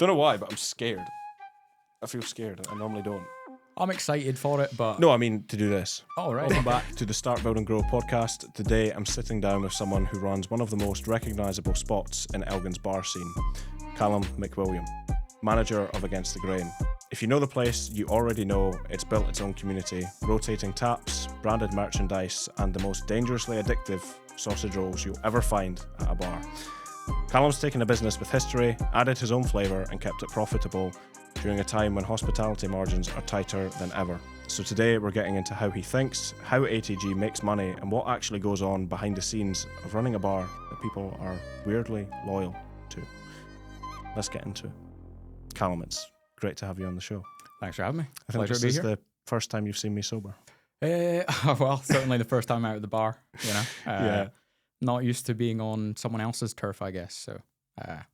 Don't know why, but I'm scared. I feel scared. I normally don't. I'm excited for it, but... No, I mean to do this. Oh, right. Welcome back to the Start, Build and Grow podcast. Today I'm sitting down with someone who runs one of the most recognisable spots in Elgin's bar scene, Callum McWilliam, manager of Against the Grain. If you know the place, you already know it's built its own community, rotating taps, branded merchandise, and the most dangerously addictive sausage rolls you'll ever find at a bar. Callum's taken a business with history, added his own flavour and kept it profitable during a time when hospitality margins are tighter than ever. So today we're getting into how he thinks, how ATG makes money, and what actually goes on behind the scenes of running a bar that people are weirdly loyal to. Let's get into it. Callum, it's great to have you on the show. Thanks for having me. I think Pleasure this to be is here. the first time you've seen me sober. Well, certainly the first time out of the bar, you know. Yeah. Not used to being on someone else's turf, I guess. So,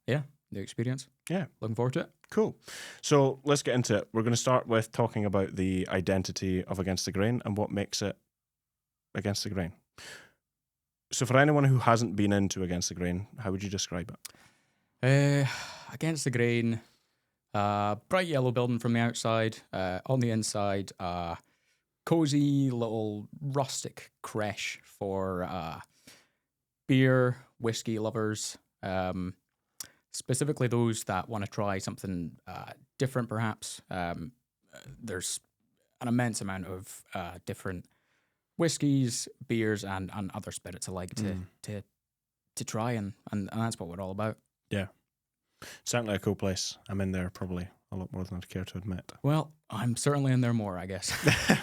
yeah, new experience. Yeah. Looking forward to it. Cool. So let's get into it. We're going to start with talking about the identity of Against the Grain and what makes it Against the Grain. So for anyone who hasn't been into Against the Grain, how would you describe it? Against the Grain, bright yellow building from the outside. On the inside, cozy little rustic creche for beer, whiskey lovers. Specifically those that want to try something different, perhaps. There's an immense amount of different whiskies, beers, and other spirits alike to try, and that's what we're all about. Yeah. Certainly a cool place. I'm in there probably a lot more than I'd care to admit. Well, I'm certainly in there more, I guess.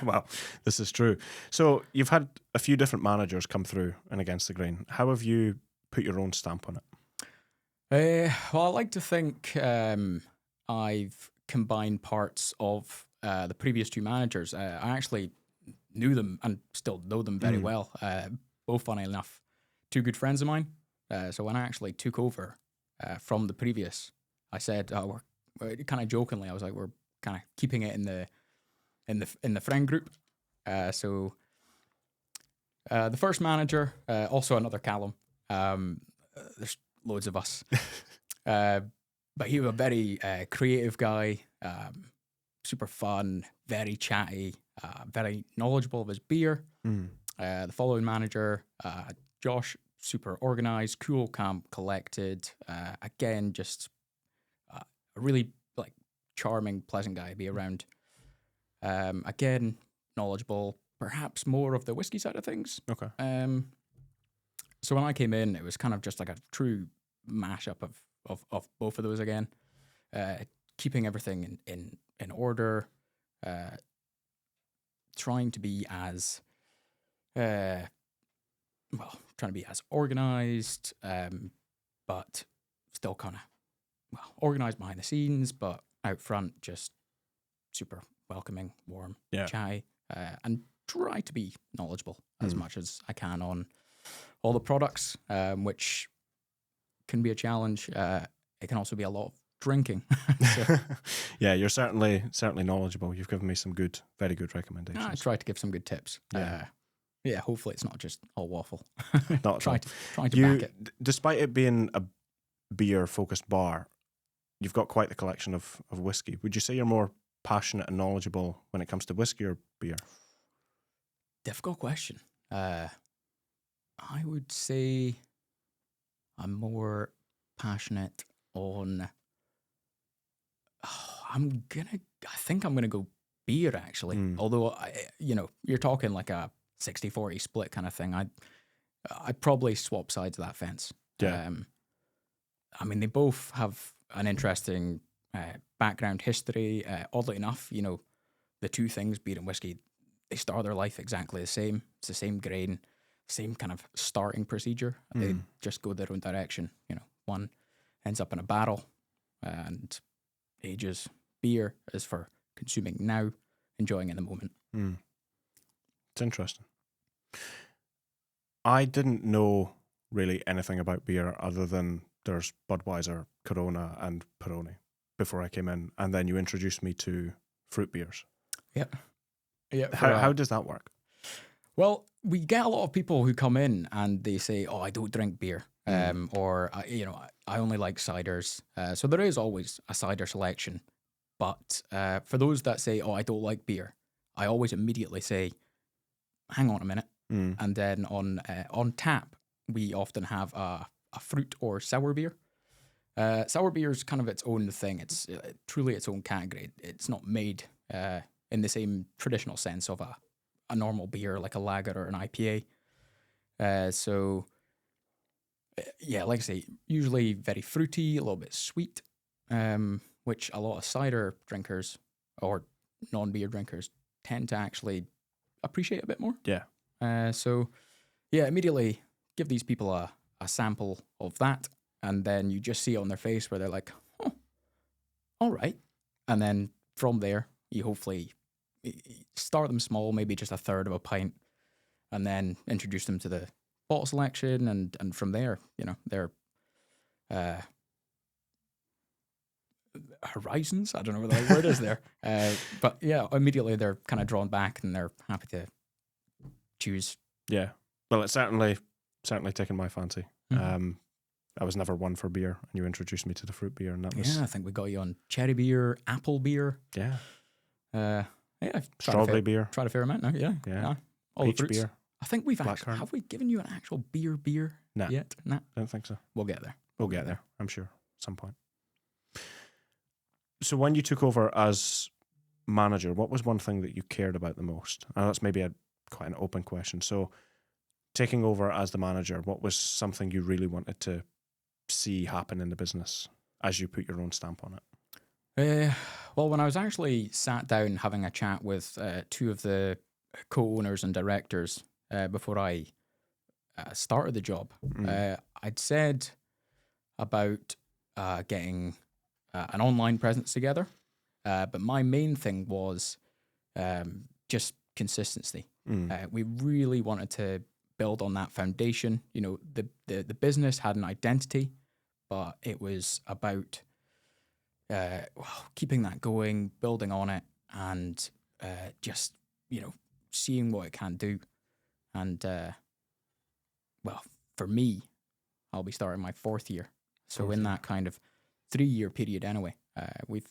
Well, this is true. So you've had a few different managers come through in Against the Grain. How have you put your own stamp on it? Well, I like to think I've combined parts of the previous two managers. I actually knew them and still know them very well. Both, funny enough, two good friends of mine. So when I actually took over from the previous, I said, we're kind of jokingly, I was like, we're kind of keeping it in the friend group. So the first manager, also another Callum. There's loads of us. But he was a very creative guy, super fun, very chatty, very knowledgeable of his beer. The following manager, Josh, super organized, cool, calm, collected. Again, just a really charming, pleasant guy to be around. Again, knowledgeable, perhaps more of the whiskey side of things. Okay. So when I came in, it was kind of just like a true mashup of both of those again, keeping everything in order, trying to be as organized, but still kind of organized behind the scenes, but out front just super welcoming, warm, chatty, and try to be knowledgeable as much as I can on all the products, which can be a challenge. It can also be a lot of drinking. So, yeah, you're certainly knowledgeable. You've given me some very good recommendations. I try to give some good tips. Yeah, hopefully it's not just all waffle. Not trying to back it. Despite it being a beer-focused bar, you've got quite the collection of whiskey. Would you say you're more passionate and knowledgeable when it comes to whiskey or beer? Difficult question. I would say I'm more passionate on. I think I'm gonna go beer actually. Although you're talking like a 60-40 split kind of thing. I'd probably swap sides of that fence. Yeah. I mean, they both have an interesting background history. Oddly enough, the two things, beer and whiskey, they start their life exactly the same. It's the same grain, same kind of starting procedure. They just go their own direction. One ends up in a barrel and ages. Beer is for consuming now, enjoying in the moment. It's interesting. I didn't know really anything about beer other than there's Budweiser, Corona, and Peroni before I came in, and then you introduced me to fruit beers. Yeah. How does that work? Well, we get a lot of people who come in and they say, "Oh, I don't drink beer," or I only like ciders. So there is always a cider selection. But for those that say, oh, I don't like beer, I always immediately say, hang on a minute. And then on tap, we often have a fruit or sour beer. Sour beer is kind of its own thing. It's truly its own category. It's not made in the same traditional sense of a normal beer like a lager or an IPA. So, yeah, like I say, usually very fruity, a little bit sweet, which a lot of cider drinkers or non-beer drinkers tend to actually appreciate a bit more. Yeah. So, yeah, immediately give these people a sample of that, and then you just see on their face where they're like, oh, all right. And then from there, you hopefully start them small, maybe just a third of a pint, and then introduce them to the bottle selection, and from there, their horizons, I don't know what the right word is there, but yeah, immediately they're kind of drawn back and they're happy to choose. Yeah. Well, it's certainly taken my fancy. I was never one for beer, and you introduced me to the fruit beer, and that was... Yeah, I think we got you on cherry beer, apple beer. Yeah. I've Strawberry beer. Tried a fair amount now, yeah. All Peach the fruits. beer. I think have we given you an actual beer No. yet? Nah. I don't think so. We'll get there. We'll get there, I'm sure, at some point. So when you took over as manager, what was one thing that you cared about the most? And that's maybe quite an open question. So taking over as the manager, what was something you really wanted to see happen in the business as you put your own stamp on it? Well, when I was actually sat down having a chat with two of the co-owners and directors before I started the job, I'd said about getting an online presence together, but my main thing was just consistency. We really wanted to build on that foundation. The business had an identity, but it was about keeping that going, building on it, and just seeing what it can do. And for me, I'll be starting my 4th year, so in that kind of 3-year period anyway, we've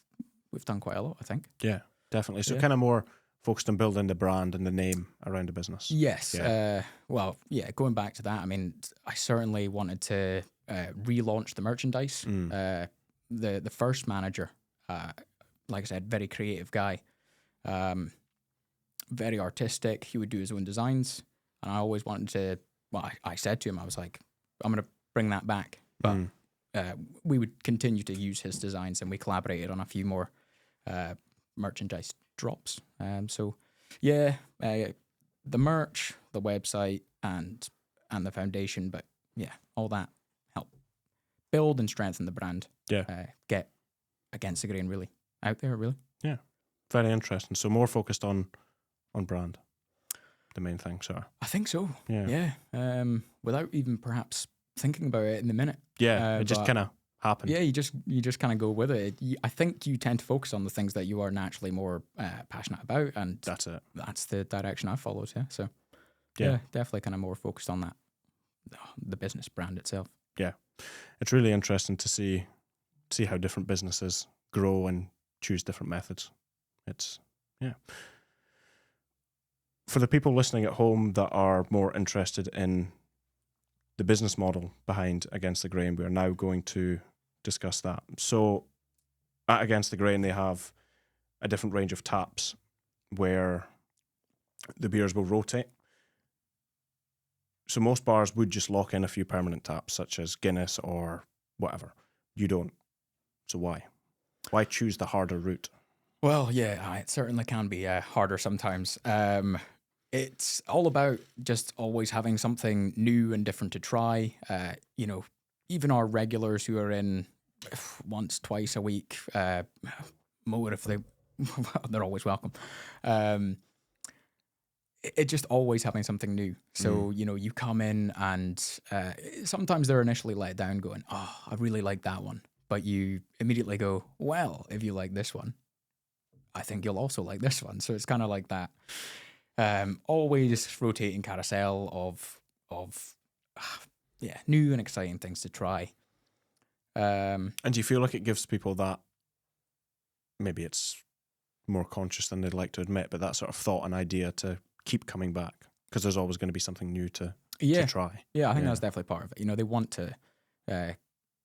done quite a lot, I think. Yeah, definitely. So kind of more focused on building the brand and the name around the business. Yes. Yeah. Going back to that, I mean, I certainly wanted to relaunch the merchandise. The first manager, like I said, very creative guy, very artistic. He would do his own designs, and I always wanted to. Well, I said to him, I was like, I'm going to bring that back, but we would continue to use his designs, and we collaborated on a few more merchandise drops. The merch, the website, and the foundation, but yeah, all that help build and strengthen the brand. Yeah, get Against the Grain really out there, really. Yeah, very interesting. So more focused on brand, the main thing. So I think so. Yeah. Without even perhaps thinking about it in the minute. Yeah, it just kind of happened. Yeah, you just kind of go with it. I think you tend to focus on the things that you are naturally more passionate about, and that's it. That's the direction I followed. Yeah, so yeah, definitely kind of more focused on that, the business brand itself. Yeah, it's really interesting to see how different businesses grow and choose different methods. For the people listening at home that are more interested in the business model behind Against the Grain, we are now going to discuss that. So at Against the Grain, they have a different range of taps where the beers will rotate. So most bars would just lock in a few permanent taps, such as Guinness or whatever. You don't. So why? Why choose the harder route? Well, yeah, it certainly can be harder sometimes. It's all about just always having something new and different to try. Even our regulars who are in once, twice a week, more if they're always welcome. It's just always having something new. So, you come in and sometimes they're initially let down going, oh, I really like that one. But you immediately go, well, if you like this one, I think you'll also like this one. So it's kind of like that. Always rotating carousel of new and exciting things to try. And do you feel like it gives people that, maybe it's more conscious than they'd like to admit, but that sort of thought and idea to keep coming back? Because there's always going to be something new to try. Yeah, I think that's definitely part of it. You know, they want to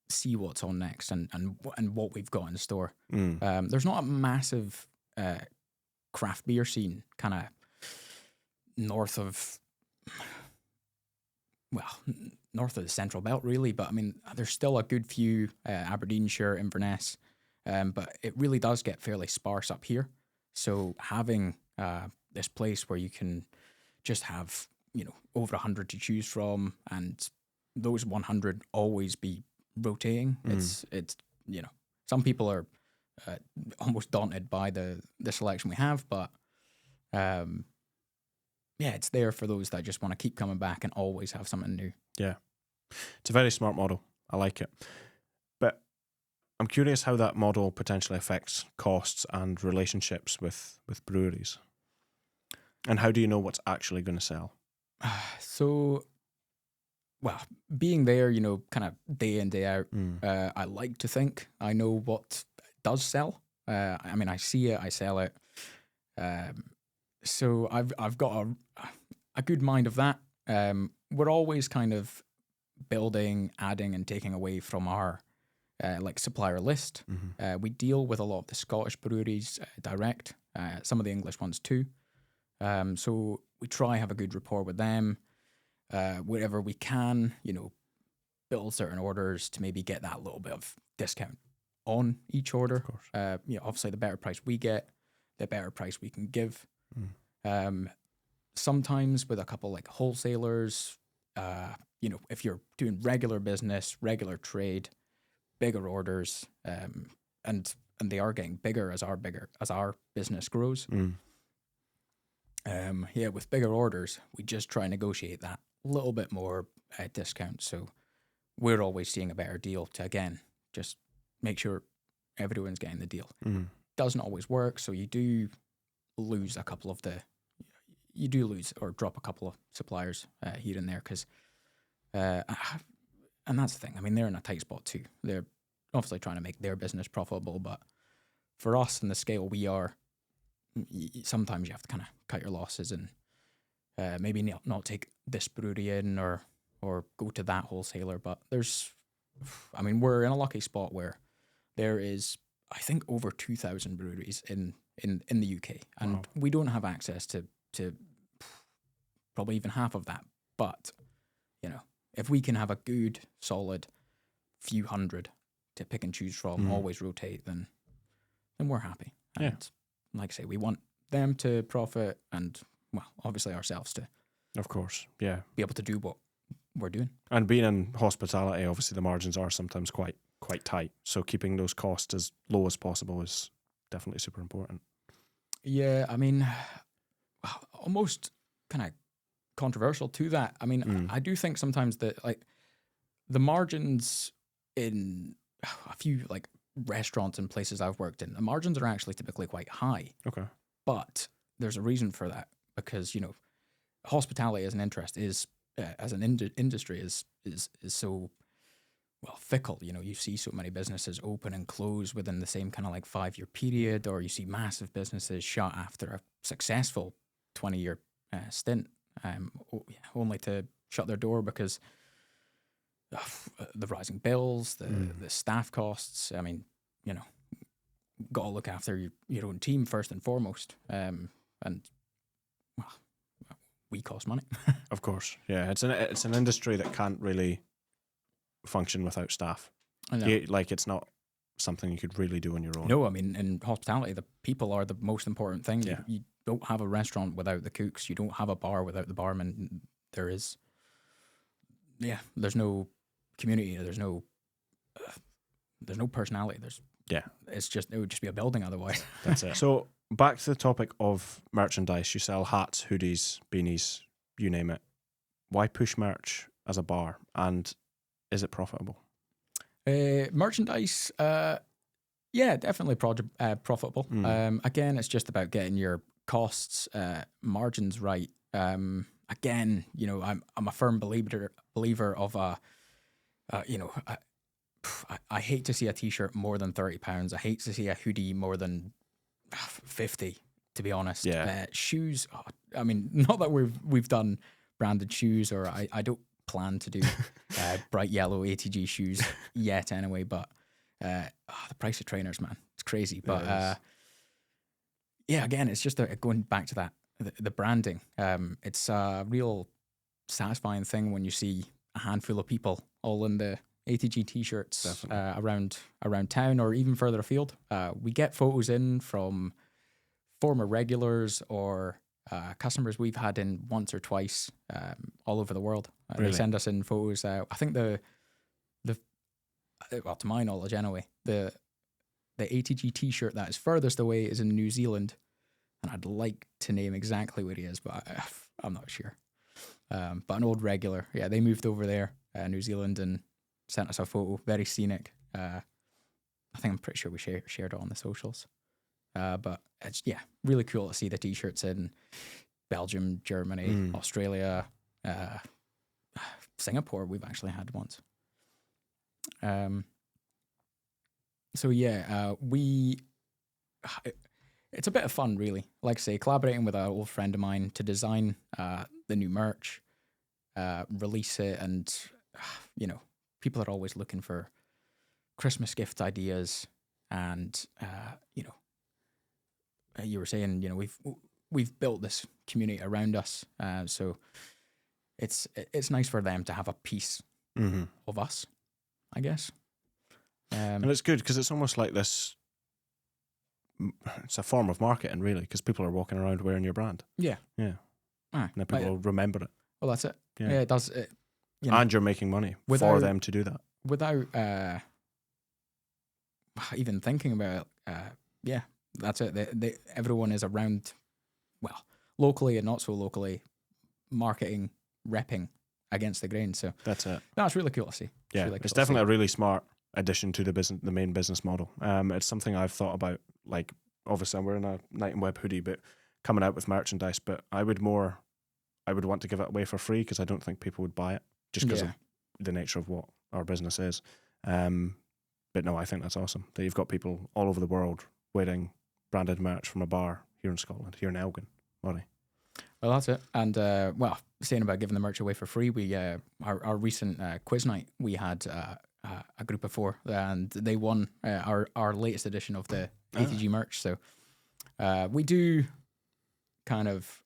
see what's on next and what we've got in store. There's not a massive craft beer scene kind of north of the Central Belt, really. But I mean, there's still a good few, Aberdeenshire, Inverness, but it really does get fairly sparse up here. So having this place where you can just have, you know, over 100 to choose from, and those 100 always be rotating. It's you know, some people are almost daunted by the selection we have, but yeah, it's there for those that just want to keep coming back and always have something new. Yeah, it's a very smart model. I like it. But I'm curious how that model potentially affects costs and relationships with breweries. And how do you know what's actually going to sell? So, well, being there, you know, kind of day in, day out, I like to think I know what does sell. I mean, I see it, I sell it. So I've got a good mind of that. We're always kind of building, adding, and taking away from our like supplier list. We deal with a lot of the Scottish breweries direct, some of the English ones too. So we try have a good rapport with them. Wherever we can, you know, build certain orders to maybe get that little bit of discount on each order. Of course. You know, obviously the better price we get, the better price we can give. Sometimes with a couple like wholesalers, you know, if you're doing regular business, regular trade, bigger orders, and they are getting bigger as our business grows. Yeah, with bigger orders, we just try and negotiate that little bit more discount. So we're always seeing a better deal to, again, just make sure everyone's getting the deal. Doesn't always work, so you do lose or drop a couple of suppliers here and there, because and that's the thing. I mean, they're in a tight spot too. They're obviously trying to make their business profitable, but for us in the scale we are, sometimes you have to kind of cut your losses and maybe not take this brewery in or go to that wholesaler. But we're in a lucky spot where there is, I think, over 2,000 breweries in the UK, and we don't have access to probably even half of that. But you know, if we can have a good, solid few hundred to pick and choose from, always rotate, then we're happy. And like I say, we want them to profit, and well, obviously ourselves to, of course, be able to do what we're doing. And being in hospitality, obviously the margins are sometimes quite tight. So keeping those costs as low as possible is definitely super important. Yeah, I mean, almost kind of controversial to that. I mean, I do think sometimes that like the margins in a few like restaurants and places I've worked in, the margins are actually typically quite high. Okay. But there's a reason for that, because, you know, hospitality as an interest is, as an industry is so, well, fickle. You know, you see so many businesses open and close within the same kind of like 5-year period, or you see massive businesses shut after a successful 20-year stint, only to shut their door because of the rising bills, the staff costs. I mean, you know, got to look after your own team first and foremost, and well, we cost money. Of course, yeah. It's an industry that can't really function without staff. I know. Like, it's not something you could really do on your own. No, I mean, in hospitality, the people are the most important thing. Yeah. You don't have a restaurant without the cooks. You don't have a bar without the barman. There's no community. There's no personality. It would just be a building otherwise. That's it. So back to the topic of merchandise. You sell hats, hoodies, beanies, you name it. Why push merch as a bar, and is it profitable? Merchandise, definitely profitable. Again, it's just about getting your costs, margins right. Again, you know, I'm a firm believer of I hate to see a t-shirt more than £30. I hate to see a hoodie more than 50, to be honest. Yeah. Shoes, I mean, not that we've done branded shoes, or I don't plan to do bright yellow ATG shoes yet anyway, but the price of trainers, man, it's crazy. But yeah, again, it's just going back to that, the branding. It's a real satisfying thing when you see a handful of people all in the ATG t-shirts around town or even further afield. We get photos in from former regulars or customers we've had in once or twice all over the world. They send us in photos. I think well, to my knowledge anyway, the ATG t-shirt that is furthest away is in New Zealand, and I'd like to name exactly where he is, but I'm not sure. But an old regular, yeah, they moved over there, New Zealand, and sent us a photo. Very scenic. I think I'm pretty sure we shared it on the socials. But it's really cool to see the t-shirts in Belgium, Germany, Australia, Singapore. We've actually had once. So yeah, it's a bit of fun, really. Like I say, collaborating with an old friend of mine to design the new merch, release it, and people are always looking for Christmas gift ideas, and you were saying, we've built this community around us, so it's nice for them to have a piece of us, I guess. And it's good because it's almost like this. It's a form of marketing, really, because people are walking around wearing your brand. Yeah. And then people will remember it. Well, that's it. Yeah, it does. And you're making money for them to do that. Without even thinking about it, that's it. Everyone is around, well, locally and not so locally, marketing, repping against the grain. So that's it. That's really cool to see. It's definitely a really smart addition to the main business model. It's something I've thought about. Like, obviously, I'm wearing a Nightingweb hoodie, but coming out with merchandise. But I would want to give it away for free because I don't think people would buy it just because of the nature of what our business is. But no, I think that's awesome that you've got people all over the world wearing branded merch from a bar here in Scotland, here in Elgin. Well, that's it. And saying about giving the merch away for free, we our recent quiz night, we had a group of 4, and they won our latest edition of the ATG merch. So we do kind of,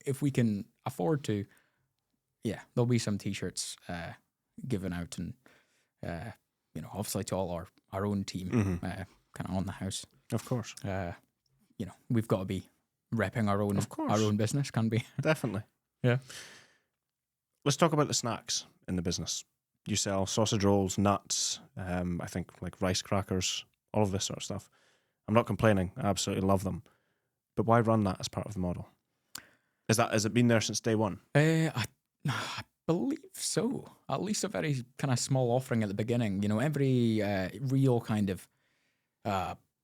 if we can afford to, there'll be some t-shirts given out, and obviously to all our own team, kind of on the house. Of course. We've got to be repping our own business, can be. Definitely. Yeah. Let's talk about the snacks in the business. You sell sausage rolls, nuts, I think like rice crackers, all of this sort of stuff. I'm not complaining. I absolutely love them. But why run that as part of the model? Has it been there since day one? I believe so. At least a very kind of small offering at the beginning. Every real kind of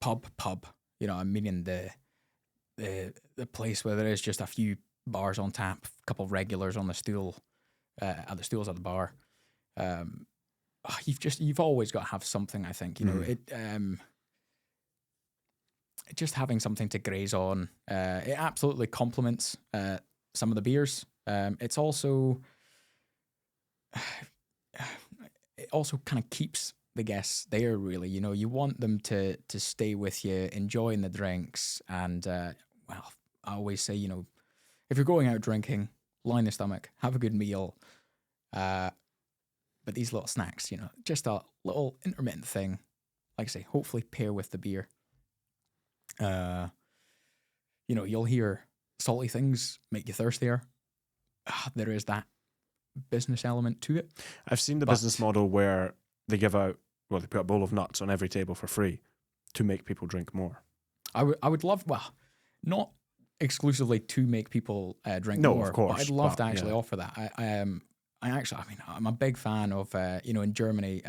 pub. I'm meaning the place where there is just a few bars on tap, a couple of regulars on the stool, at the stools at the bar. You've always got to have something. I think just having something to graze on. It absolutely complements some of the beers. It's also kind of keeps the guests there. Really, you want them to stay with you, enjoying the drinks, and I always say, if you're going out drinking, line the stomach, have a good meal. But these little snacks, just a little intermittent thing, like I say, hopefully pair with the beer. You'll hear salty things make you thirstier. There is that business element to it. I've seen the business model where they they put a bowl of nuts on every table for free to make people drink more. I would love, not exclusively to make people drink more. No, of course. But I'd love to actually offer that. I'm a big fan of, in Germany,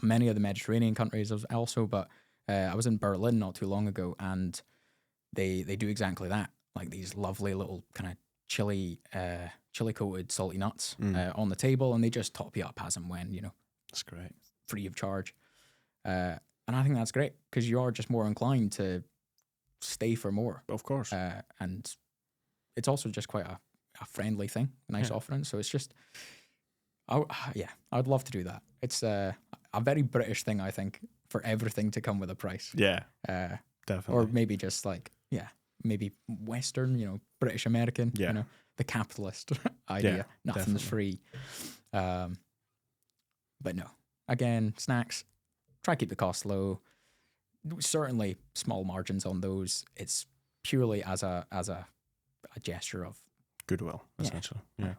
many of the Mediterranean countries also, but I was in Berlin not too long ago, and they do exactly that, like these lovely little kind of chili coated salty nuts on the table, and they just top you up as and when, That's great. free of charge. And I think that's great because you are just more inclined to stay for more. Of course. And it's also just quite a friendly thing, nice offering. So it's just, I'd love to do that. It's a very British thing, I think, for everything to come with a price. Yeah, definitely. Or maybe just like, maybe Western, British American, the capitalist idea. Nothing's free. But no, again, snacks, try to keep the cost low. Certainly small margins on those. It's purely as a gesture of goodwill, essentially. Yeah.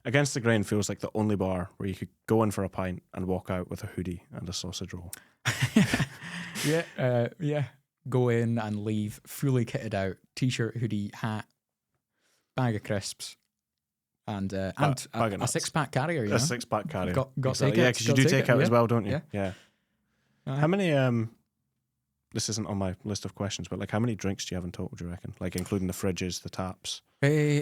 Against the Grain feels like the only bar where you could go in for a pint and walk out with a hoodie and a sausage roll. Go in and leave fully kitted out, t-shirt, hoodie, hat, bag of crisps, and a 6-pack carrier. A 6-pack carrier. Got exactly. Yeah, because you do take out as well, don't you? Yeah. How many? This isn't on my list of questions, but like, how many drinks do you have in total? Do you reckon? Like, including the fridges, the taps.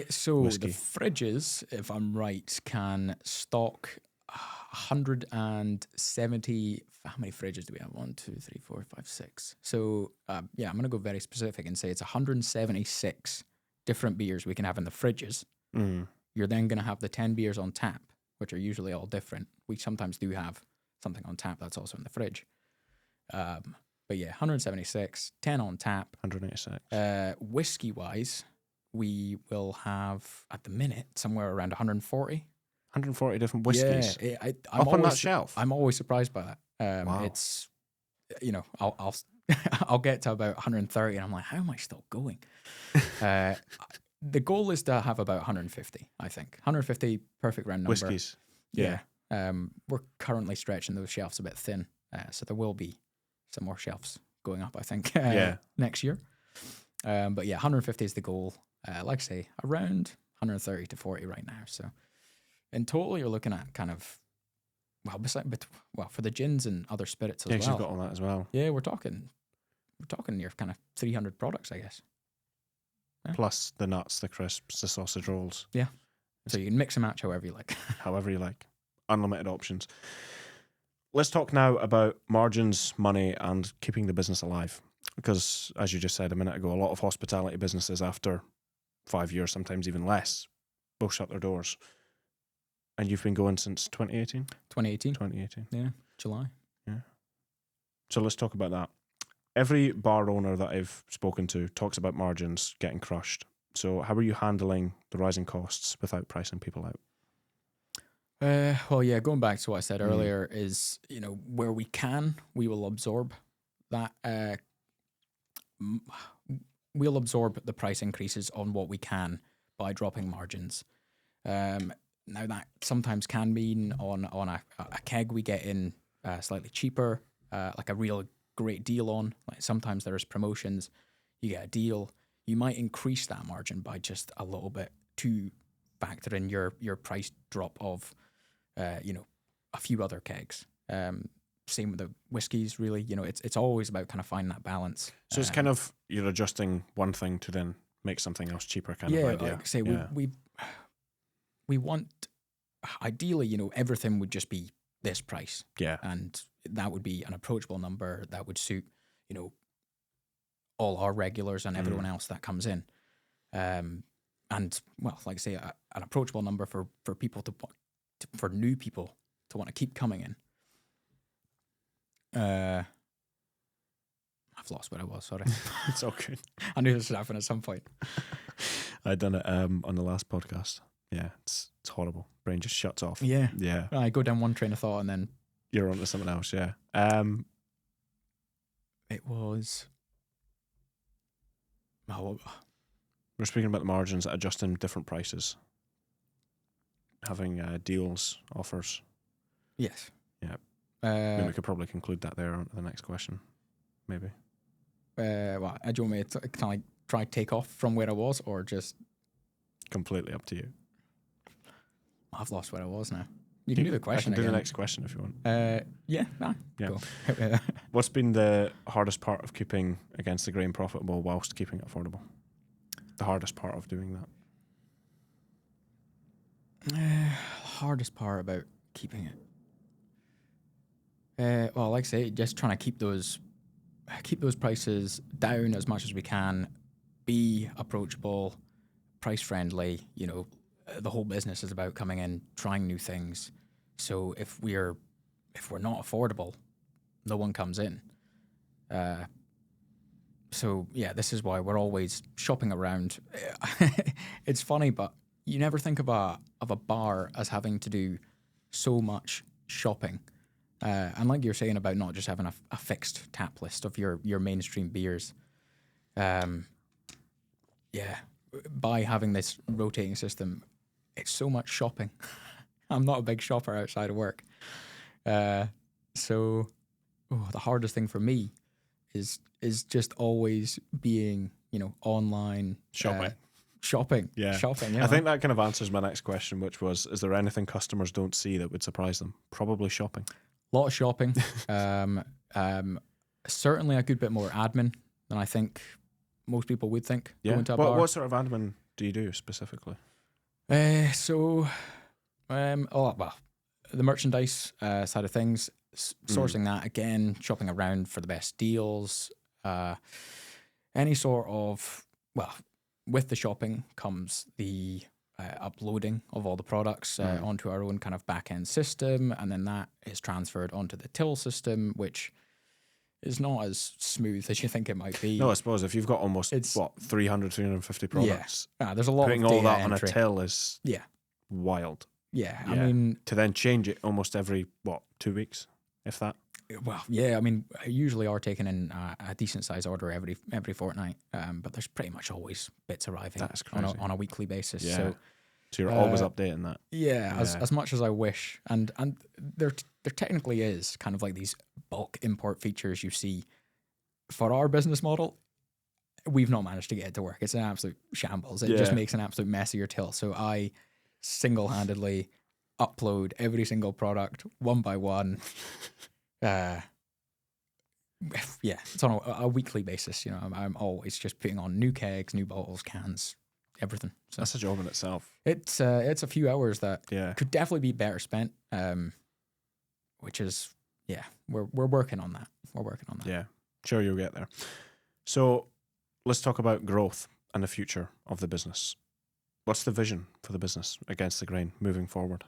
So whiskey. The fridges, if I'm right, can stock 170. How many fridges do we have? 1, 2, 3, 4, 5, 6. So I'm going to go very specific and say it's 176 different beers we can have in the fridges. You're then going to have the 10 beers on tap, which are usually all different. We sometimes do have something on tap that's also in the fridge. But 176, 10 on tap. 186. Whiskey-wise, we will have, at the minute, somewhere around 140. 140 different whiskies. Yeah, I'm up on that shelf. I'm always surprised by that. Wow. It's, I'll I'll get to about 130, and I'm like, how am I still going? The goal is to have about 150. I think 150, perfect round number. Whiskies. Yeah. We're currently stretching those shelves a bit thin, so there will be some more shelves going up, I think, next year. But 150 is the goal. Like I say, around 130 to 40 right now. So in total, you're looking at kind of, for the gins and other spirits as well. Yeah, you've got all that as well. Yeah, we're talking near kind of 300 products, I guess. Yeah. Plus the nuts, the crisps, the sausage rolls. Yeah. So you can mix and match however you like. However you like. Unlimited options. Let's talk now about margins, money, and keeping the business alive. Because, as you just said a minute ago, a lot of hospitality businesses after 5 years, sometimes even less, will shut their doors. And you've been going since 2018? 2018. 2018. Yeah, July. Yeah. So let's talk about that. Every bar owner that I've spoken to talks about margins getting crushed. So how are you handling the rising costs without pricing people out? Going back to what I said earlier is, where we can, we will absorb that. We'll absorb the price increases on what we can by dropping margins. Now that sometimes can mean on a keg we get in slightly cheaper, like a real great deal on. Like sometimes there's promotions, you get a deal, you might increase that margin by just a little bit to factor in your price drop of a few other kegs. Same with the whiskies, really. It's always about kind of finding that balance. So it's kind of you're adjusting one thing to then make something else cheaper kind of idea. Like I say, we want, ideally, everything would just be this price. Yeah. And that would be an approachable number that would suit, all our regulars and everyone else that comes in. And, like I say, an approachable number for people for new people to want to keep coming in. I've lost where I was, sorry. It's all good. I knew this would happen at some point. I done it on the last podcast. Yeah, it's horrible. Brain just shuts off. Yeah. Yeah. I go down one train of thought and then you're on to something else, yeah. It was... We're speaking about the margins, adjusting different prices. Having deals, offers. Yes. Yeah. Maybe we could probably conclude that there on the next question. Maybe. Do you want me to kind of try take off from where I was or just... Completely up to you. I've lost where I was now. You can do the question I can do again. the next question if you want. Yeah. Cool. Go. What's been the hardest part of keeping Against the Grain profitable whilst keeping it affordable? The hardest part of doing that? Hardest part about keeping it. Well, like I say, just trying to keep those prices down as much as we can, be approachable, price friendly. The whole business is about coming in, trying new things. So if we're not affordable, no one comes in. So yeah, this is why we're always shopping around. It's funny, but you never think of a bar as having to do so much shopping. And like you're saying about not just having a fixed tap list of your mainstream beers. Yeah, by having this rotating system, it's so much shopping. I'm not a big shopper outside of work. So the hardest thing for me is just always being, online shopping. Yeah. Shopping. I think that kind of answers my next question, which was, is there anything customers don't see that would surprise them? Probably shopping. A lot of shopping. Certainly a good bit more admin than I think most people would think. Yeah. Going to a bar. What sort of admin do you do specifically? Well, the merchandise side of things, sourcing that again, shopping around for the best deals, any sort of, with the shopping comes the uploading of all the products onto our own kind of back-end system, and then that is transferred onto the till system, which is not as smooth as you think it might be. No, I suppose if you've got almost 300, 350 products, there's a lot putting of all that entry on a till is wild. Yeah, I mean, to then change it almost every 2 weeks, if that. Well, yeah, I mean, I usually are taking in a decent size order every fortnight, but there's pretty much always bits arriving. That's crazy. on a weekly basis. Yeah. So you're always updating that. Yeah, as much as I wish, and there technically is kind of like these bulk import features you see. For our business model, we've not managed to get it to work. It's an absolute shambles. It just makes an absolute mess of your till. So I single-handedly upload every single product one by one. It's on a weekly basis. I'm always just putting on new kegs, new bottles, cans, everything. So that's a job in itself. It's a few hours that could definitely be better spent. Which is we're working on that. We're working on that. Yeah, sure you'll get there. So let's talk about growth and the future of the business. What's the vision for the business Against the Grain moving forward?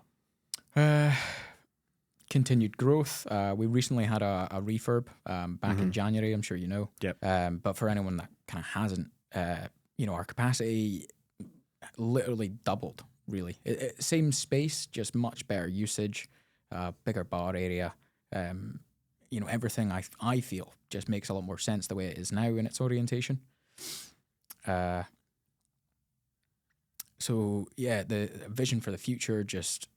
Continued growth. We recently had a refurb back in January. I'm sure you know. Yep. But for anyone that kind of hasn't, our capacity literally doubled. Really, same space, just much better usage, bigger bar area. Everything I feel just makes a lot more sense the way it is now in its orientation. So yeah, the vision for the future, just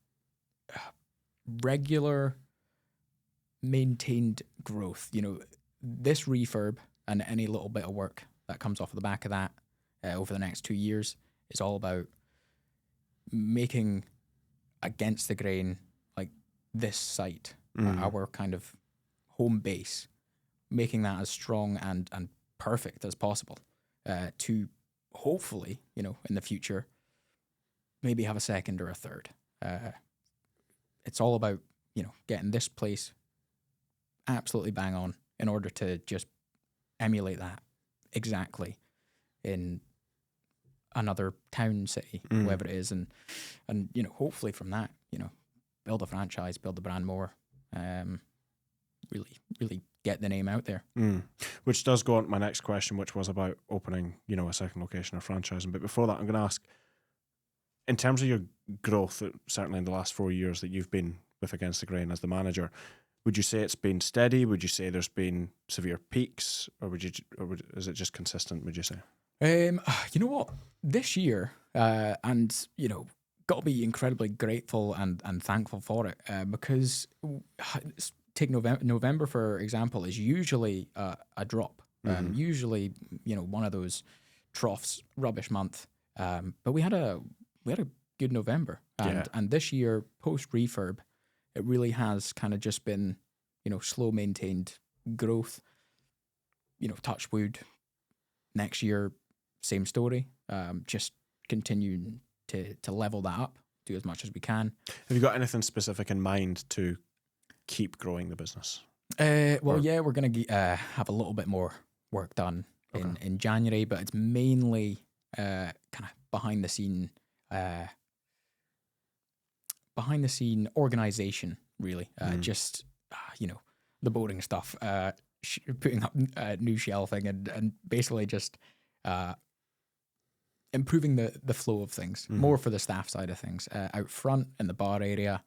regular maintained growth. This refurb and any little bit of work that comes off of the back of that over the next 2 years is all about making Against the Grain, like this site, our kind of home base, making that as strong and perfect as possible to hopefully, in the future, maybe have a second or a third. It's all about, getting this place absolutely bang on in order to just emulate that exactly in another town, city, wherever it is. And hopefully from that, build a franchise, build the brand more, really get the name out there. Which does go on to my next question, which was about opening, a second location or franchising. But before that, I'm going to ask, in terms of your growth, certainly in the last 4 years that you've been with Against the Grain as the manager, would you say it's been steady? Would you say there's been severe peaks, or is it just consistent? Would you say? You know what? This year, and got to be incredibly grateful and thankful for it, because take November for example is usually a drop. Usually, one of those troughs, rubbish month. But we had a good November, and this year post refurb, it really has kind of just been slow maintained growth. Touch wood. Next year, same story. Just continuing to level that up, do as much as we can. Have you got anything specific in mind to keep growing the business? Well, yeah, we're going to have a little bit more work done in January, but it's mainly kind of behind the scene organization, really. Just the boring stuff, putting up new shelving and basically just improving the flow of things, more for the staff side of things. Out front in the bar area,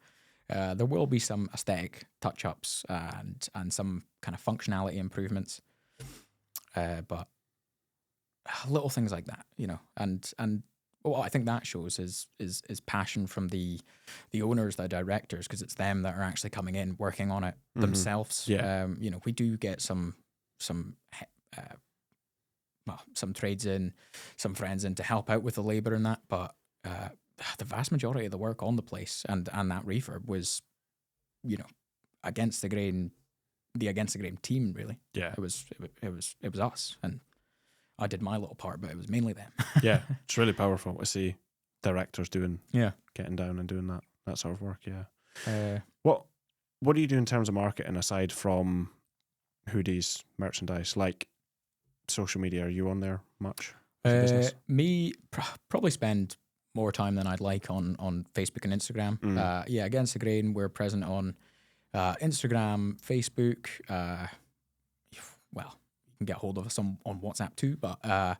there will be some aesthetic touch-ups and some kind of functionality improvements, but little things like that, and what I think that shows is passion from the owners, the directors, because it's them that are actually coming in, working on it themselves. Yeah. We do get some trades in, some friends in to help out with the labour and that, but the vast majority of the work on the place and that refurb was, against the grain team, really. Yeah. It was us, and I did my little part, but it was mainly them. Yeah, it's really powerful to see directors getting down and doing that sort of work. Yeah. What do you do in terms of marketing aside from hoodies, merchandise, like social media? Are you on there much as a business? Me, probably spend more time than I'd like on Facebook and Instagram. Against the grain, we're present on Instagram, Facebook. Well, you can get hold of us on WhatsApp too, but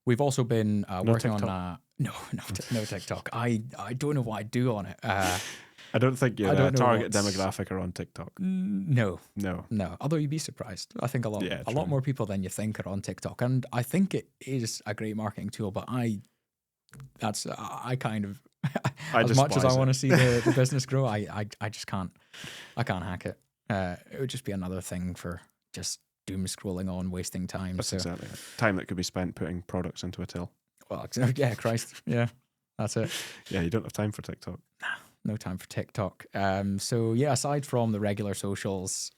we've also been working on no TikTok. I don't know what I do on it. I don't think your target demographic are on TikTok. No. Although you'd be surprised. I think a lot more people than you think are on TikTok, and I think it is a great marketing tool. But kind of as much as I want to see the business grow, I just can't. I can't hack it. It would just be another thing for just doom scrolling on, wasting time. That's exactly it. Time that could be spent putting products into a till. Well, yeah, Christ, yeah, that's it. Yeah, you don't have time for TikTok. No time for TikTok. So yeah, aside from the regular socials,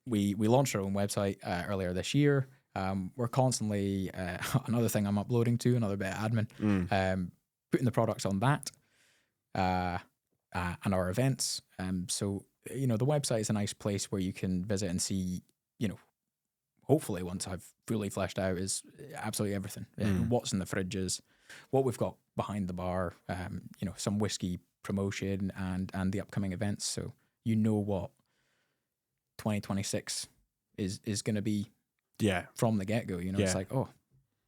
we launched our own website earlier this year. We're constantly another thing I'm uploading to, another bit of admin, putting the products on that and our events. So the website is a nice place where you can visit and see. Hopefully once I've fully fleshed out, is absolutely everything. What's in the fridges, what we've got behind the bar, some whiskey promotion and the upcoming events. So what 2026 is going to be from the get-go. It's like, oh,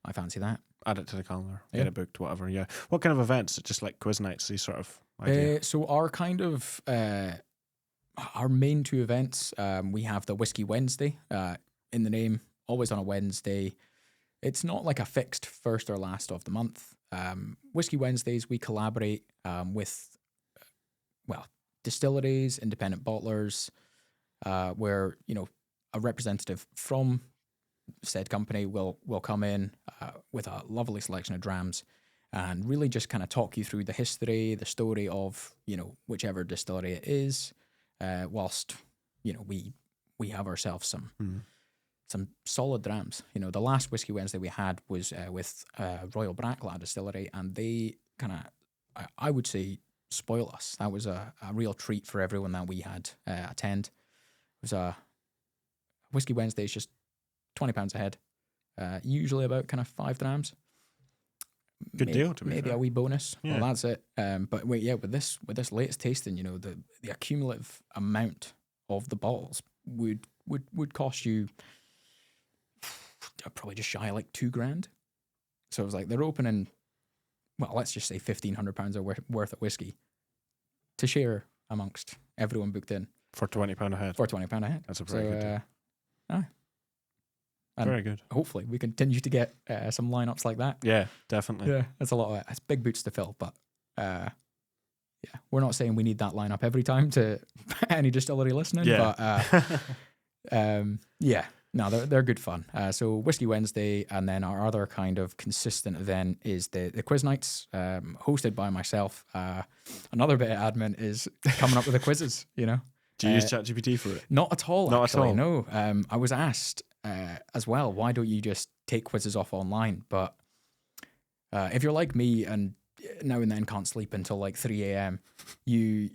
I fancy that. Add it to the calendar, get it booked, whatever. Yeah. What kind of events? Just like quiz nights, these sort of idea? So our kind of our main two events, we have the Whiskey Wednesday, in the name, always on a Wednesday. It's not like a fixed first or last of the month. Whiskey Wednesdays, we collaborate with, distilleries, independent bottlers, where, a representative from said company will come in with a lovely selection of drams and really just kind of talk you through the history, the story of, whichever distillery it is, whilst, we have ourselves some solid drams. The last Whiskey Wednesday we had was with Royal Bracklaw Distillery, and they kind of, I would say, spoil us. That was a real treat for everyone that we had attend. It was a Whiskey Wednesday is just £20 a head, usually about kind of 5 drams. Good deal, to be maybe fair. A wee bonus. Yeah. Well, that's it. But with this latest tasting, the accumulative amount of the bottles would cost you probably just shy of like $2,000. So it was like they're opening, well, let's just say £1,500 worth of whiskey to share amongst everyone booked in For £20 a head. for £20 a head. That's a very good deal. And very good. hopefully we continue to get some lineups like that. Yeah, definitely. Yeah, that's a lot of it's big boots to fill, but we're not saying we need that lineup every time to any distillery listening. Yeah. But no, they're good fun. So Whiskey Wednesday, and then our other kind of consistent event is the quiz nights, hosted by myself. Another bit of admin is coming up with the quizzes. Do you use ChatGPT for it? Not at all. Not actually, at all. No. I was asked as well, why don't you just take quizzes off online? But if you're like me and now and then can't sleep until like 3 a.m., you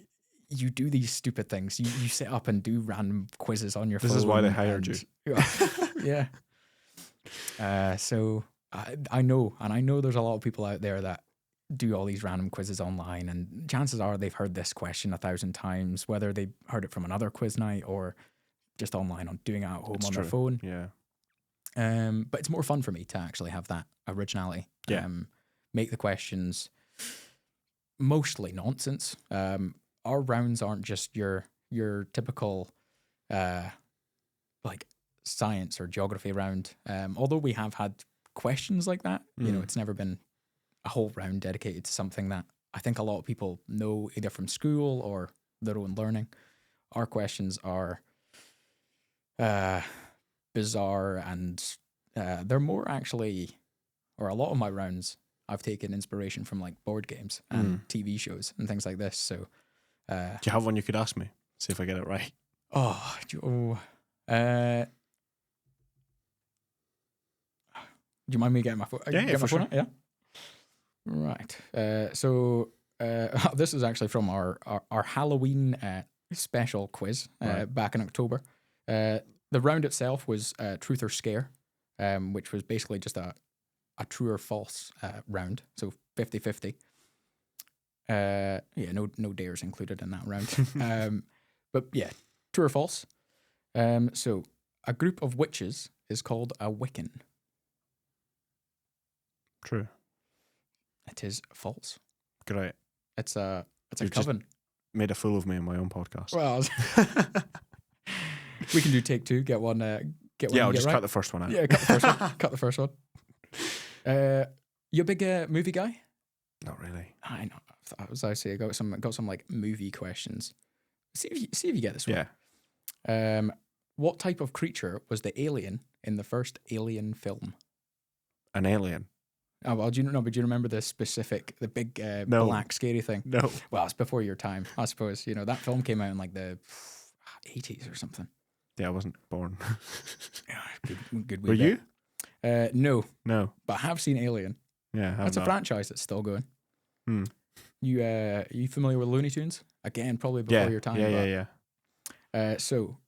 you do these stupid things. You sit up and do random quizzes on your phone. This is why they hired you. Yeah. So I know, and I know there's a lot of people out there that do all these random quizzes online, and chances are they've heard this question 1,000 times, whether they heard it from another quiz night or just online on doing it at home their phone. Yeah. But it's more fun for me to actually have that originality. Yeah. Make the questions mostly nonsense. Our rounds aren't just your typical like science or geography round. Although we have had questions like that, you know, it's never been a whole round dedicated to something that I think a lot of people know either from school or their own learning. Our questions are bizarre, and they're more actually, or a lot of my rounds, I've taken inspiration from like board games and TV shows and things like this. So, do you have one you could ask me? See if I get it right. Do you mind me getting my phone? Yeah, for sure. Yeah. Right. So this is actually from our Halloween special quiz back in October. The round itself was Truth or Scare, which was basically just a true or false round. So 50-50. No dares included in that round. But yeah, true or false. So a group of witches is called a Wiccan. True. It is false. Great. It's a You've coven. just made a fool of me in my own podcast. Well, we can do take two. Get one. Get one. Yeah, I'll just right. cut the first one out. Yeah, cut the first one. Cut the first one. You a big movie guy? Not really. I know. As I say, I got some like movie questions. See if you get this one. Yeah. What type of creature was the alien in the first Alien film? An alien. Oh well, do you remember the big No. black scary thing? No. Well, it's before your time, I suppose. You know, that film came out in like the 80s or something. Yeah, I wasn't born. Good. Were you? No, No. but I have seen Alien. Yeah, That's a franchise that's still going. Hmm. You familiar with Looney Tunes? Again, probably before your time. Yeah. So,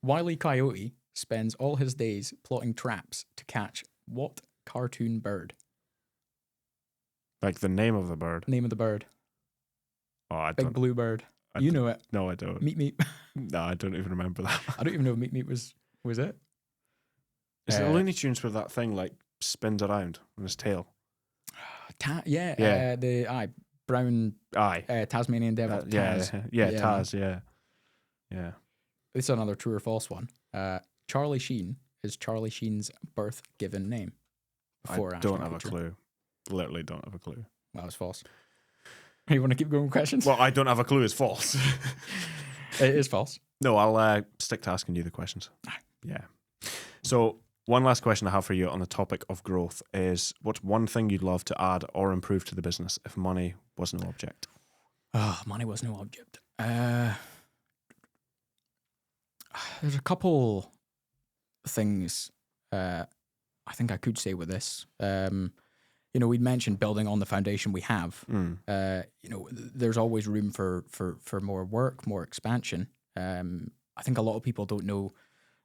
Wile E. Coyote spends all his days plotting traps to catch what cartoon bird? Like the name of the bird. Name of the bird. Oh, I Big don't. blue bird. You know it. No, I don't. Meat. No, I don't even remember that. I don't even know if Meat was it. Is it Looney Tunes with that thing like spins around on his tail? Yeah. The brown Tasmanian devil. Taz. Taz. Yeah. This is another true or false one. Charlie Sheen is Charlie Sheen's birth given name. I don't have a clue. Literally don't have a clue. That was false. You want to keep going with questions? Well, I don't have a clue. It's false. It is false. No, I'll stick to asking you the questions. Yeah. So one last question I have for you on the topic of growth is, what's one thing you'd love to add or improve to the business if money was no object? Money was no object. There's a couple things I think I could say with this. We'd mentioned building on the foundation we have. There's always room for more work, more expansion. I think a lot of people don't know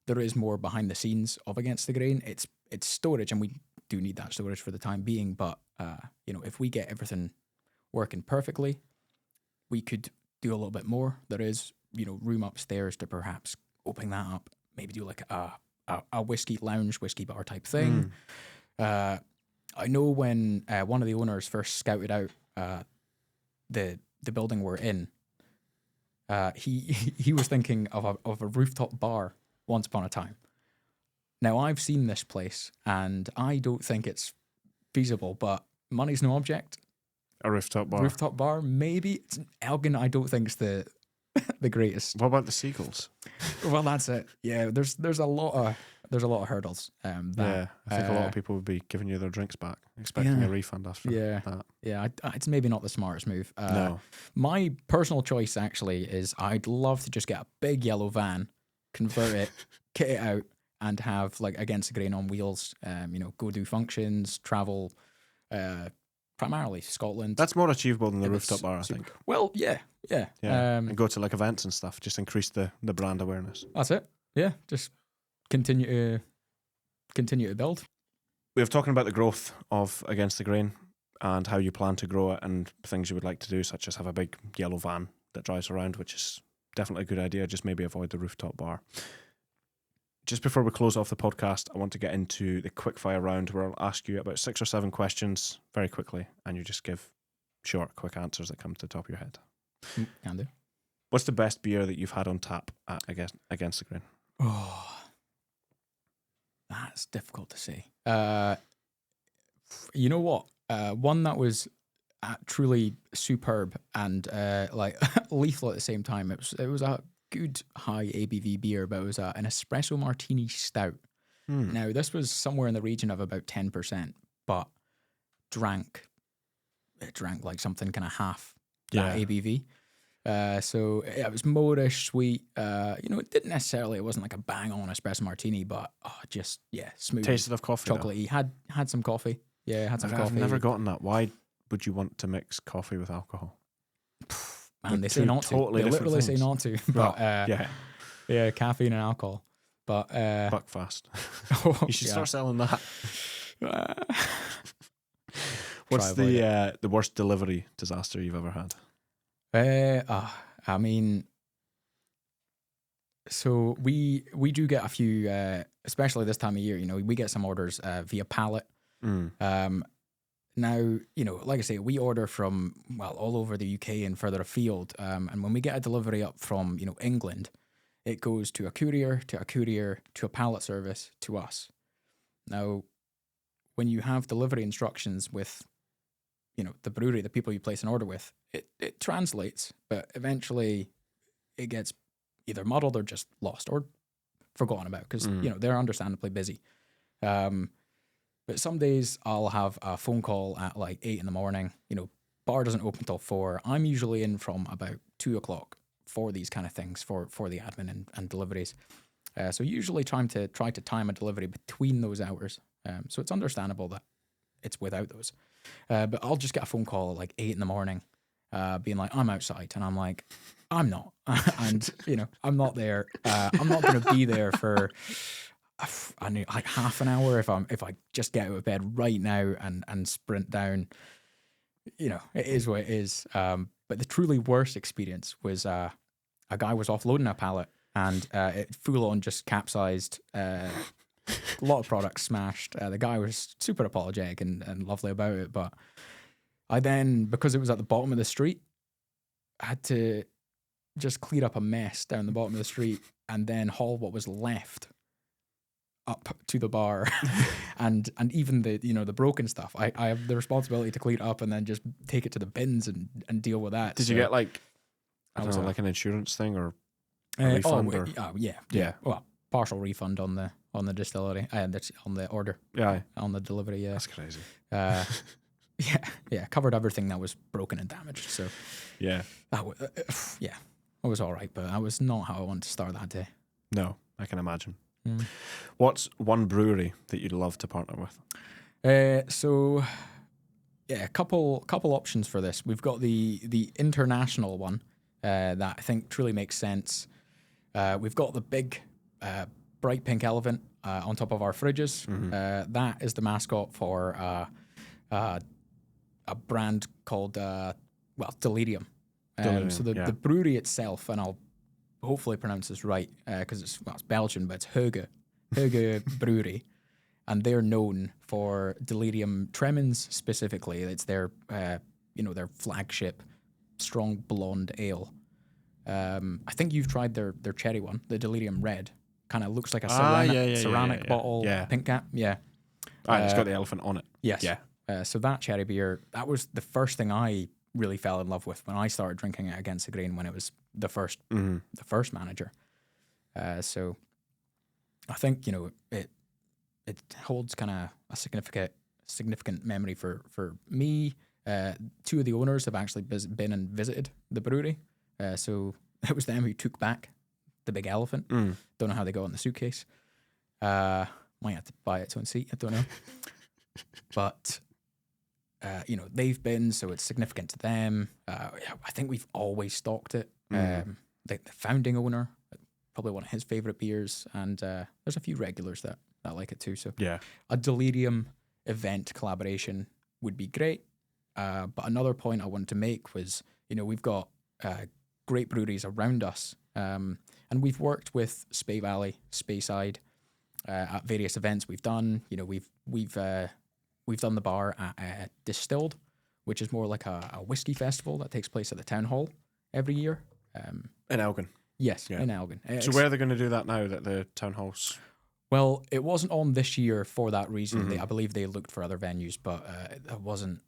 there is more behind the scenes of Against the Grain. It's storage, and we do need that storage for the time being. But if we get everything working perfectly, we could do a little bit more. There is room upstairs to perhaps open that up. Maybe do like a whiskey lounge, whiskey bar type thing. I know when one of the owners first scouted out the building we're in, he was thinking of a rooftop bar once upon a time. Now I've seen this place and I don't think it's feasible, but money's no object. A rooftop bar. Rooftop bar, maybe. It's Elgin, I don't think it's the greatest. What about the seagulls? Well, that's it. Yeah, there's a lot of hurdles. I think a lot of people would be giving you their drinks back, expecting a refund after that. Yeah, it's maybe not the smartest move. No. My personal choice actually is I'd love to just get a big yellow van, convert it, kit it out, and have like Against the Grain on wheels. Go do functions, travel, primarily Scotland. That's more achievable than the If rooftop it's bar, I think. Well, yeah. Yeah, and go to like events and stuff. Just increase the brand awareness. That's it. Yeah, just continue to build. We were talking about the growth of Against the Grain and how you plan to grow it and things you would like to do, such as have a big yellow van that drives around, which is definitely a good idea. Just maybe avoid the rooftop bar. Just before we close off the podcast, I want to get into the quickfire round where I'll ask you about 6 or 7 questions very quickly, and you just give short, quick answers that come to the top of your head. Can do. What's the best beer that you've had on tap at Against the Grain? Oh, that's difficult to say. You know what? One that was truly superb and like lethal at the same time. It was a good high ABV beer, but it was an espresso martini stout. Now this was somewhere in the region of about 10%, but it drank like something kind of half that ABV. So it was modish, sweet. It wasn't like a bang on espresso martini, but just smooth. Tasted of coffee. Chocolatey. Had some coffee. Yeah, had some coffee. I've never gotten that. Why would you want to mix coffee with alcohol? Man, they say not to. They literally say not to. But yeah, caffeine and alcohol. But Buckfast. You should start selling that. What's the worst delivery disaster you've ever had? I mean, so we do get a few, especially this time of year. We get some orders via pallet. Now, like I say, we order from all over the UK and further afield. And when we get a delivery up from England, it goes to a courier, to a pallet service, to us. Now, when you have delivery instructions with the brewery, the people you place an order with, it translates, but eventually it gets either muddled or just lost or forgotten about because, they're understandably busy. But some days I'll have a phone call at like 8 a.m. Bar doesn't open till 4. I'm usually in from about 2 o'clock for these kind of things, for the admin and deliveries. So usually try to time a delivery between those hours. So it's understandable that it's without those. But I'll just get a phone call at like 8 a.m, being like, I'm outside. And I'm like, I'm not. And, I'm not there. I'm not going to be there for, I need like half an hour if I just get out of bed right now and sprint down. It is what it is. But the truly worst experience was a guy was offloading a pallet and it full on just capsized. A lot of products smashed. The guy was super apologetic and lovely about it, but I then, because it was at the bottom of the street, I had to just clear up a mess down the bottom of the street and then haul what was left up to the bar. and even the broken stuff, I have the responsibility to clean it up and then just take it to the bins and deal with that. Did you get like, I don't know, like an insurance thing or a refund? Yeah. Well, partial refund on the distillery and on the order. Yeah. On the delivery. Yeah. That's crazy. Yeah. Covered everything that was broken and damaged. So yeah, that was it was all right, but that was not how I wanted to start that day. No, I can imagine. What's one brewery that you'd love to partner with? So a couple options for this. We've got the international one that I think truly makes sense. We've got the big bright pink elephant on top of our fridges. That is the mascot for a brand called Delirium. So the brewery itself, and I'll hopefully pronounce this right because it's Belgian, but it's Heuge Brewery, and they're known for Delirium Tremens specifically. It's their their flagship strong blonde ale. I think you've tried their cherry one, the Delirium Red. Kind of looks like a ceramic bottle, pink cap. Yeah. It's got the elephant on it. Yes. Yeah. So that cherry beer, that was the first thing I really fell in love with when I started drinking it Against the Grain when it was the first manager. So I think it holds kind of a significant memory for me. 2 of the owners have actually been and visited the brewery. So it was them who took back the big elephant. Don't know how they got it in the suitcase. Might have to buy its own seat. I don't know. But they've been, so it's significant to them. I think we've always stocked it. The founding owner, probably one of his favorite beers, and there's a few regulars that like it too. So Yeah. a Delirium event collaboration would be great. But another point I wanted to make was, we've got great breweries around us, and we've worked with Spey Valley, Speyside, at various events we've done. We've done the bar at Distilled, which is more like a whiskey festival that takes place at the town hall every year. In Elgin. Yes, Yeah. in Elgin. So where are they going to do that now that the town hall's... Well, it wasn't on this year for that reason. I believe they looked for other venues, but it wasn't.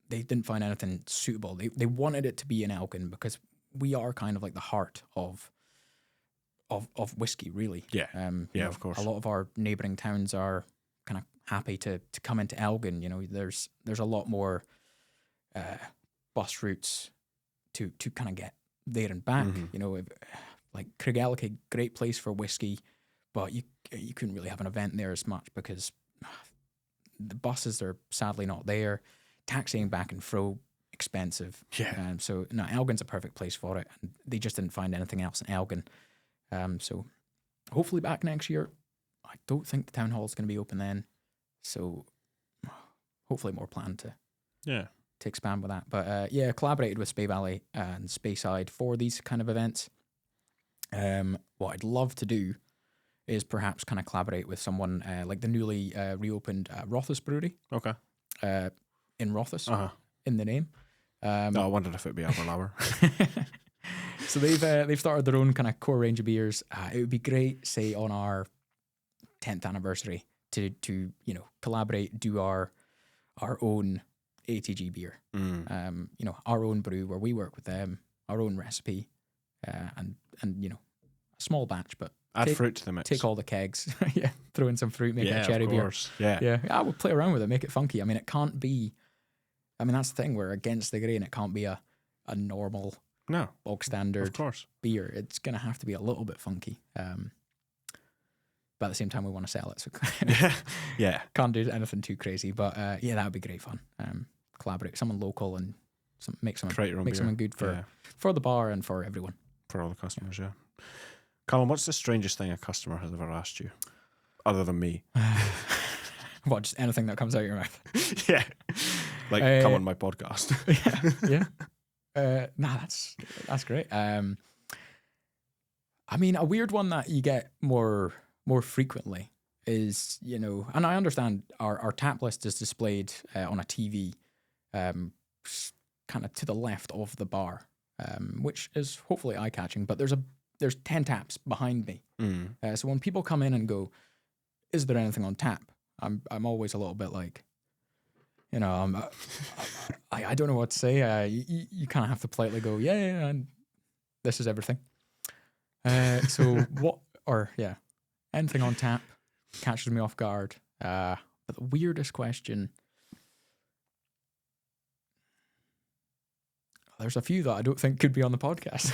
They didn't find anything suitable. They wanted it to be in Elgin because we are kind of like the heart of whiskey, really. Yeah, of course. A lot of our neighbouring towns are kind of happy to come into Elgin. There's a lot more bus routes to kind of get there and back. Like Craigellachie, great place for whiskey, but you couldn't really have an event there as much because the buses are sadly not there. Taxiing back and fro, expensive. Yeah. So no, Elgin's a perfect place for it. And they just didn't find anything else in Elgin. So hopefully back next year. I don't think the town hall is going to be open then. So hopefully more planned to expand with that. But collaborated with Spey Valley and Speyside for these kind of events. What I'd love to do is perhaps kind of collaborate with someone like the newly reopened Rothes Brewery. Okay. In Rothes, in the name. I wondered if it'd be Aberlour. So they've started their own kind of core range of beers. It would be great, say, on our 10th anniversary to collaborate, do our own ATG beer. Our own brew where we work with them, our own recipe, and a small batch, but add fruit to the mix. Take all the kegs, throw in some fruit, make a cherry beer. Yeah. I would play around with it, make it funky. I mean, it can't be. I mean, that's the thing. We're against the grain. It can't be a normal, bog standard beer. It's gonna have to be a little bit funky. But at the same time, we want to sell it, so can't do anything too crazy. But that would be great fun. Collaborate with someone local and make something good for the bar and for everyone, for all the customers. Yeah. Colin, what's the strangest thing a customer has ever asked you, other than me? What, just anything that comes out of your mouth? Yeah. Like, come on my podcast. That's great. I mean, a weird one that you get more frequently is, and I understand our tap list is displayed on a TV kind of to the left of the bar, which is hopefully eye-catching, but there's 10 taps behind me. So when people come in and go, is there anything on tap? I'm always a little bit like, I don't know what to say. You kind of have to politely go, and this is everything. Anything on tap catches me off guard. But the weirdest question, there's a few that I don't think could be on the podcast.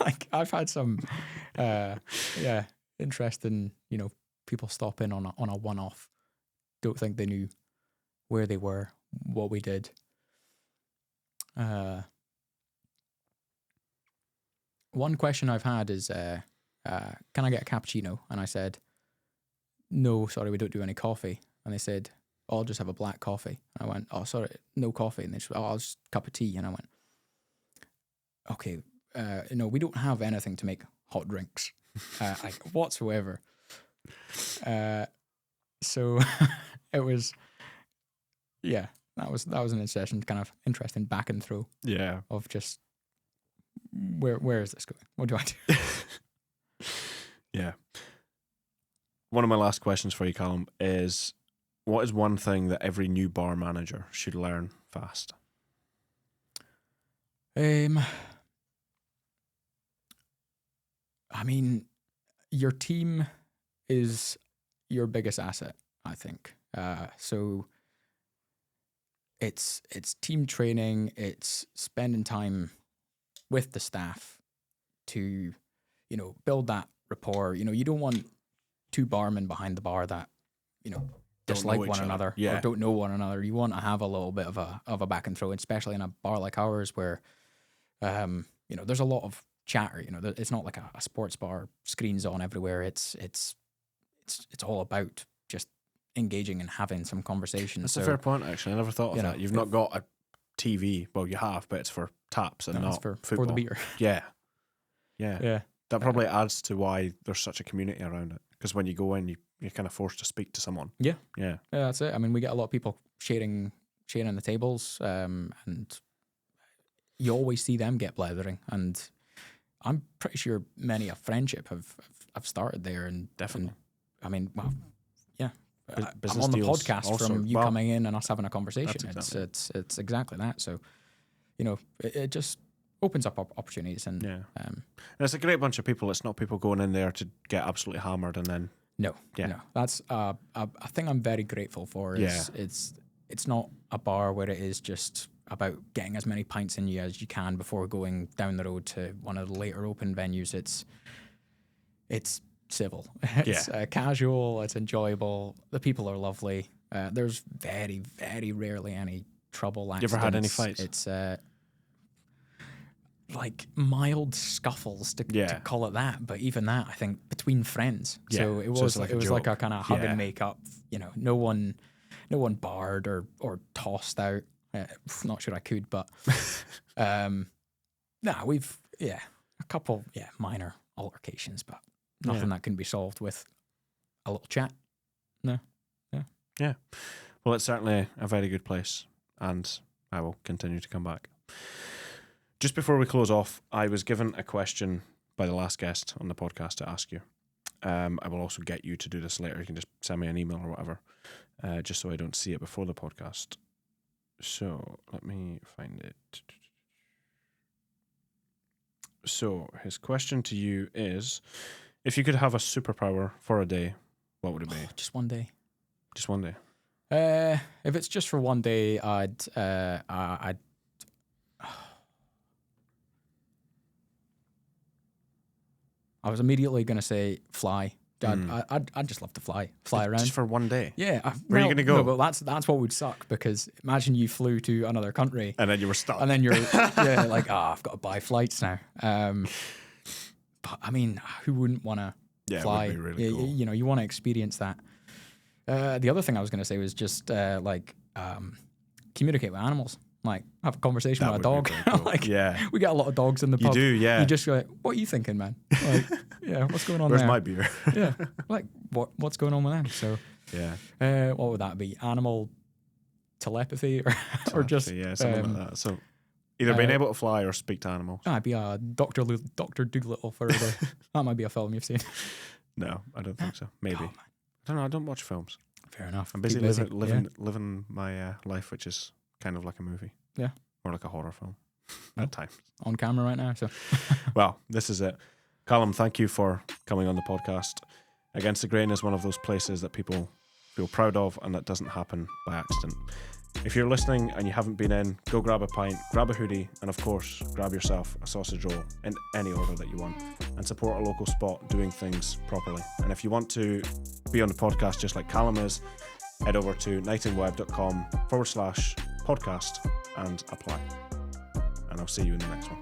Like I've had some, interesting, people stop in on a one-off. Don't think they knew where they were, what we did. One question I've had is, can I get a cappuccino? And I said, no, sorry, we don't do any coffee. And they said, I'll just have a black coffee. And I went, oh, sorry, no coffee. And they said, I'll just a cup of tea. And I went, okay, no, we don't have anything to make hot drinks, like whatsoever. So it was, that was an session, kind of interesting back and throw. Yeah. Of just where is this going? What do I do? Yeah. One of my last questions for you, Callum, is what is one thing that every new bar manager should learn fast? I mean, your team is your biggest asset, I think. So it's team training, it's spending time with the staff to, build that rapport. You don't want two barmen behind the bar that, dislike one another Yeah. or don't know one another. You want to have a little bit of a back and throw, especially in a bar like ours where, there's a lot of chatter. It's not like a sports bar, screens on everywhere. It's all about just engaging and having some conversation. That's a fair point, actually. I never thought of that. You've not got a TV. Well, you have, but it's for taps and not for football. the beer. Yeah. That probably Uh, adds to why there's such a community around it. Because when you go in, you're kind of forced to speak to someone. Yeah, Yeah. that's it. I mean, we get a lot of people sharing the tables, and you always see them get blethering. And I'm pretty sure many a friendship have started there. And Definitely. I mean, well, yeah. Business I'm on the deals podcast also. from you Well, coming in and us having a conversation. that's exactly It's exactly that. So, it just opens up opportunities. And yeah. And it's a great bunch of people. It's not people going in there to get absolutely hammered and then. No. That's a thing I'm very grateful for. It's not a bar where it is just about getting as many pints in you as you can before going down the road to one of the later open venues. It's civil. It's casual. It's enjoyable. The people are lovely. There's very, very rarely any trouble. Accidents. You ever had any fights? It's like mild scuffles to call it that, but even that, I think, between friends. Yeah. So it was like a kind of hug and make up. No one barred or tossed out. Not sure I could, but we've a couple minor altercations, but nothing that can be solved with a little chat. No. Yeah. Well, it's certainly a very good place, and I will continue to come back. Just before we close off, I was given a question by the last guest on the podcast to ask you. I will also get you to do this later. You can just send me an email or whatever, just so I don't see it before the podcast. So let me find it. So his question to you is, if you could have a superpower for a day, what would it be? Just one day. Just one day. If it's just for one day, I'd I was immediately going to say fly. I'd just love to fly around. Just for one day? Yeah. Where are you going to go? No, but that's what would suck, because imagine you flew to another country. And then you were stuck. And then you're like, I've got to buy flights now. But I mean, who wouldn't want to fly? It would be really cool. You want to experience that. The other thing I was going to say was just communicate with animals. Like, have a conversation with a dog. Cool. We got a lot of dogs in the pub. You do, yeah. You just go like, what are you thinking, man? Like, what's going on Where's there? my beer? Yeah. Like, what's going on with them? So, what would that be? Animal telepathy or just... Yeah, something like that. So, either being able to fly or speak to animals. I'd be a Dr. Dolittle for a day. That might be a film you've seen. No, I don't think so. Maybe. I don't know. I don't watch films. Fair enough. I'm busy living my life, which is kind of like a movie. Yeah. Or like a horror film at times. On camera right now. So, well, this is it. Callum, thank you for coming on the podcast. Against the Grain is one of those places that people feel proud of, and that doesn't happen by accident. If you're listening and you haven't been in, go grab a pint, grab a hoodie, and of course, grab yourself a sausage roll in any order that you want, and support a local spot doing things properly. And if you want to be on the podcast just like Callum is, head over to nightingweb.com/podcast and apply. And I'll see you in the next one.